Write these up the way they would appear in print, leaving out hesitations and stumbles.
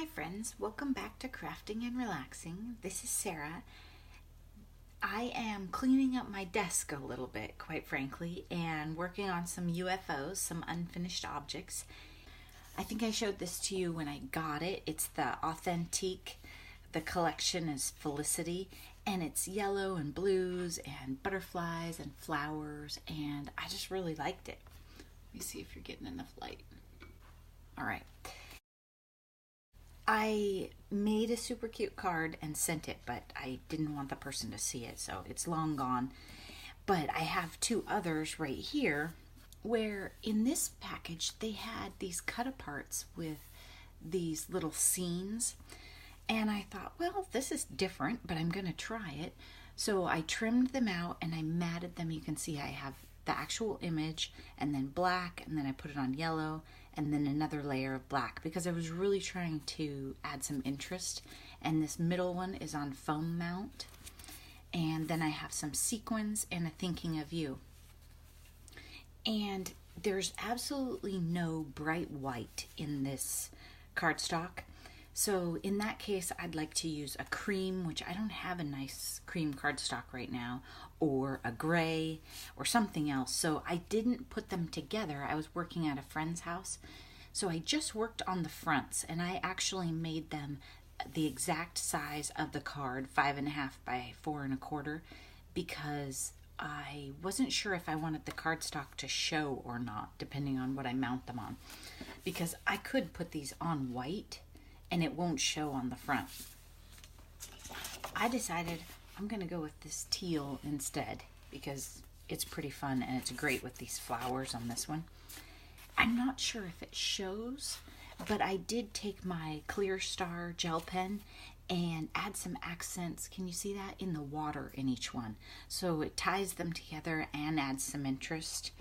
Hi friends, welcome back to Crafting and Relaxing. This is Sarah. I am cleaning up my desk a little bit, quite frankly, and working on some UFOs, some unfinished objects. I think I showed this to you when I got it. It's the Authentique. The collection is Felicity, and it's yellow and blues and butterflies and flowers, and I just really liked it. Let me see if you're getting enough light. All right. I made a super cute card and sent it, but I didn't want the person to see it, so it's long gone. But I have two others right here where in this package they had these cut aparts with these little scenes. And I thought, well, this is different, but I'm going to try it. So I trimmed them out and I matted them. You can see I have the actual image and then black, and then I put it on yellow, and then another layer of black because I was really trying to add some interest. And this middle one is on foam mount. And then I have some sequins and a thinking of you. And there's absolutely no bright white in this cardstock. So in that case, I'd like to use a cream, which I don't have a nice cream cardstock right now, or a gray, or something else. So I didn't put them together. I was working at a friend's house. So I just worked on the fronts, and I actually made them the exact size of the card, 5.5 by 4.25, because I wasn't sure if I wanted the cardstock to show or not, depending on what I mount them on. Because I could put these on white, and it won't show on the front. I decided I'm gonna go with this teal instead because it's pretty fun and it's great with these flowers on this one. I'm not sure if it shows, but I did take my Clear Star gel pen and add some accents, can you see that, in the water in each one. So it ties them together and adds some interest.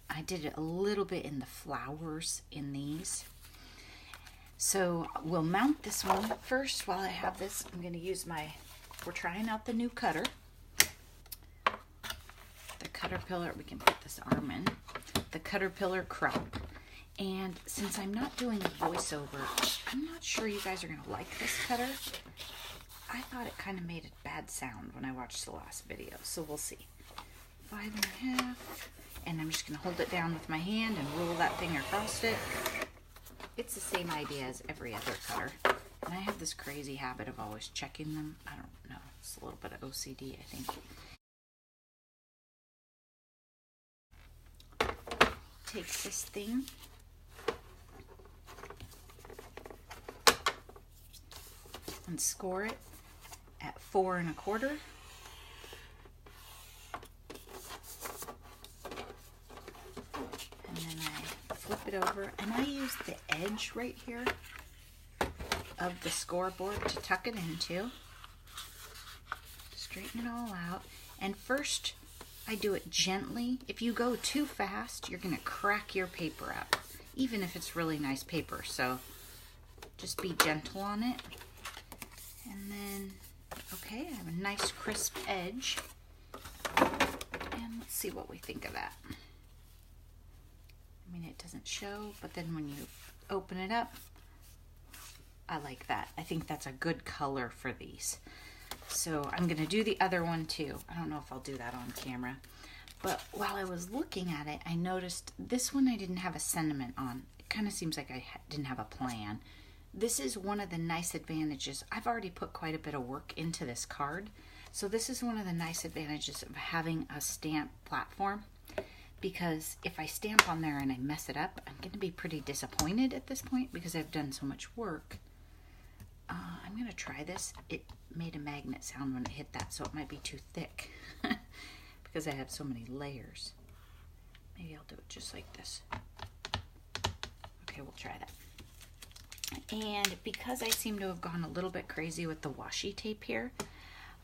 I did it a little bit in the flowers in these. So we'll mount this one first. While I have this, I'm going to use we're trying out the new cutter. The Caterpillar, we can put this arm in. The Caterpillar Crop. And since I'm not doing a voiceover, I'm not sure you guys are going to like this cutter. I thought it kind of made a bad sound when I watched the last video, so we'll see. 5.5. And I'm just going to hold it down with my hand and roll that thing across it. It's the same idea as every other cutter. And I have this crazy habit of always checking them. I don't know. It's a little bit of OCD, I think. Take this thing. And score it at 4.25. And then I flip it over, and I use the edge right here of the scoreboard to tuck it into. Straighten it all out. And first, I do it gently. If you go too fast, you're going to crack your paper up, even if it's really nice paper. So just be gentle on it. And then, okay, I have a nice crisp edge. And let's see what we think of that. I mean, it doesn't show, but then when you open it up, I like that. I think that's a good color for these. So I'm going to do the other one too. I don't know if I'll do that on camera. But while I was looking at it, I noticed this one I didn't have a sentiment on. It kind of seems like I didn't have a plan. This is one of the nice advantages. I've already put quite a bit of work into this card. So this is one of the nice advantages of having a stamp platform. Because if I stamp on there and I mess it up, I'm going to be pretty disappointed at this point because I've done so much work. I'm going to try this. It made a magnet sound when it hit that, so it might be too thick because I have so many layers. Maybe I'll do it just like this. Okay, we'll try that. And because I seem to have gone a little bit crazy with the washi tape here,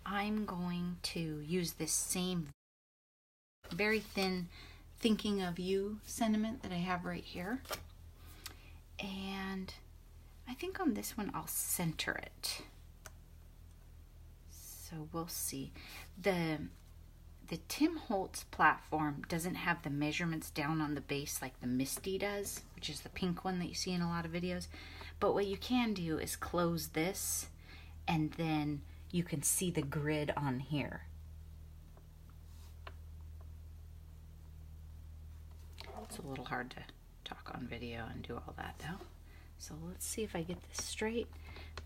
I'm going to use this same very thin Thinking of You sentiment that I have right here. And I think on this one I'll center it. So we'll see. The the Tim Holtz platform doesn't have the measurements down on the base like the Misty does, which is the pink one that you see in a lot of videos. But what you can do is close this, and then you can see the grid on here. It's a little hard to talk on video and do all that though. So let's see if I get this straight.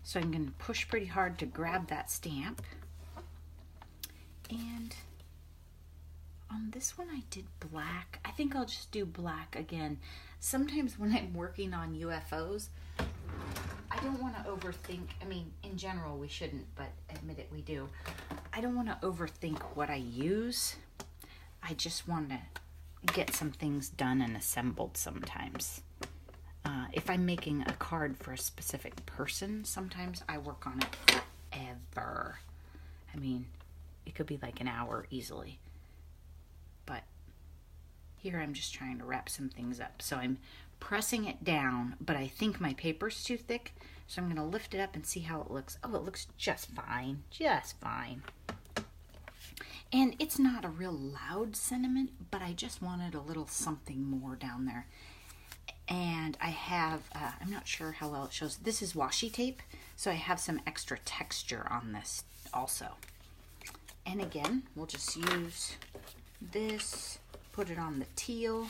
So I'm going to push pretty hard to grab that stamp. And on this one I did black. I think I'll just do black again. Sometimes when I'm working on UFOs, I don't want to overthink. I mean, in general we shouldn't, but admit it, we do. I don't want to overthink what I use. I just want to get some things done and assembled sometimes. If I'm making a card for a specific person, sometimes I work on it forever. I mean, it could be like an hour easily. But here I'm just trying to wrap some things up. So I'm pressing it down, but I think my paper's too thick. So I'm going to lift it up and see how it looks. Oh, it looks just fine. Just fine. And it's not a real loud sentiment, but I just wanted a little something more down there. And I have, I'm not sure how well it shows. This is washi tape, so I have some extra texture on this also. And again, we'll just use this, put it on the teal,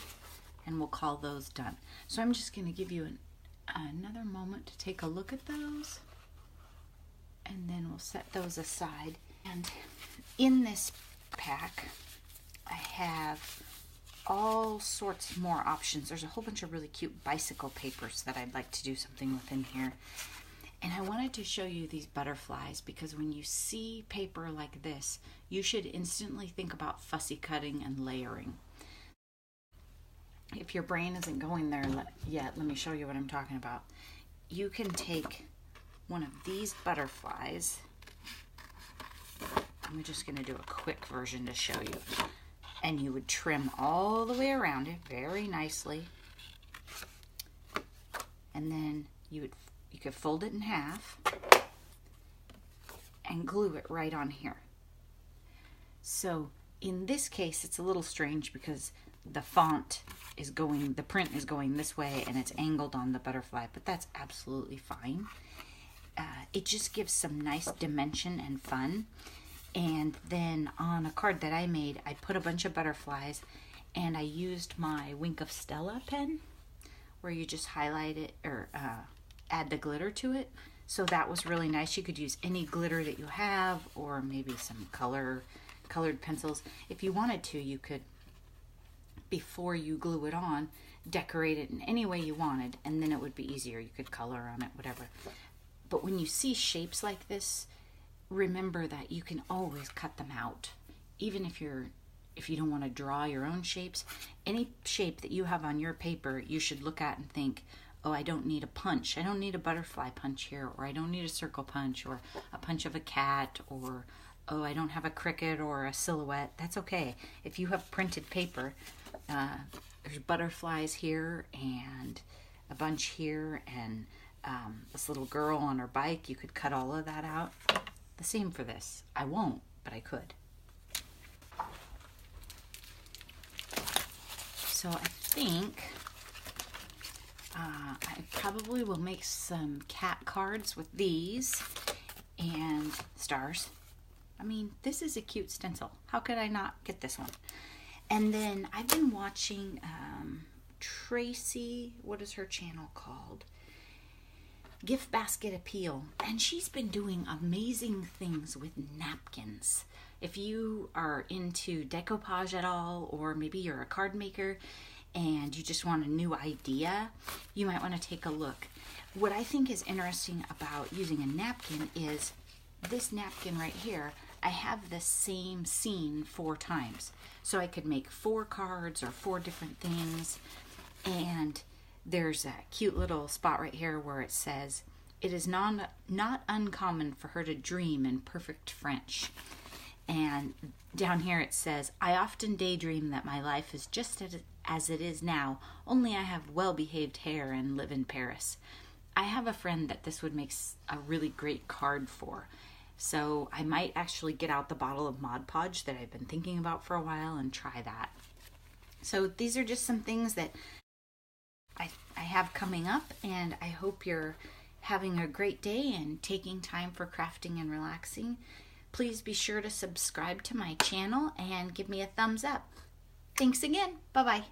and we'll call those done. So I'm just going to give you another moment to take a look at those, and then we'll set those aside. And in this pack, I have all sorts more options. There's a whole bunch of really cute bicycle papers that I'd like to do something with in here. And I wanted to show you these butterflies because when you see paper like this, you should instantly think about fussy cutting and layering. If your brain isn't going there yet, let me show you what I'm talking about. You can take one of these butterflies. I'm just going to do a quick version to show you. And you would trim all the way around it very nicely. And then you could fold it in half and glue it right on here. So in this case, it's a little strange because the font is going, the print is going this way and it's angled on the butterfly, but that's absolutely fine. It just gives some nice dimension and fun. And then on a card that I made, I put a bunch of butterflies and I used my Wink of Stella pen where you just highlight it or add the glitter to it. So that was really nice. You could use any glitter that you have or maybe some colored pencils. If you wanted to, you could, before you glue it on, decorate it in any way you wanted and then it would be easier. You could color on it, whatever. But when you see shapes like this, remember that you can always cut them out. Even if you don't want to draw your own shapes, any shape that you have on your paper, you should look at and think, oh, I don't need a punch. I don't need a butterfly punch here, or I don't need a circle punch, or a punch of a cat, or oh, I don't have a cricket or a silhouette. That's okay. If you have printed paper, there's butterflies here and a bunch here and this little girl on her bike. You could cut all of that out. The same for this. I won't, but I could. So I think I probably will make some cat cards with these and stars. I mean, this is a cute stencil. How could I not get this one? And then I've been watching Tracy, what is her channel called? Gift Basket Appeal, and she's been doing amazing things with napkins. If you are into decoupage at all, or maybe you're a card maker and you just want a new idea, you might want to take a look. What I think is interesting about using a napkin is this napkin right here. I have the same scene 4 times, so I could make 4 cards or 4 different things. And there's a cute little spot right here where it says, it is not uncommon for her to dream in perfect French. And down here it says, I often daydream that my life is just as it is now, only I have well-behaved hair and live in Paris. I have a friend that this would make a really great card for. So I might actually get out the bottle of Mod Podge that I've been thinking about for a while and try that. So these are just some things that I have coming up, and I hope you're having a great day and taking time for crafting and relaxing. Please be sure to subscribe to my channel and give me a thumbs up. Thanks again. Bye-bye.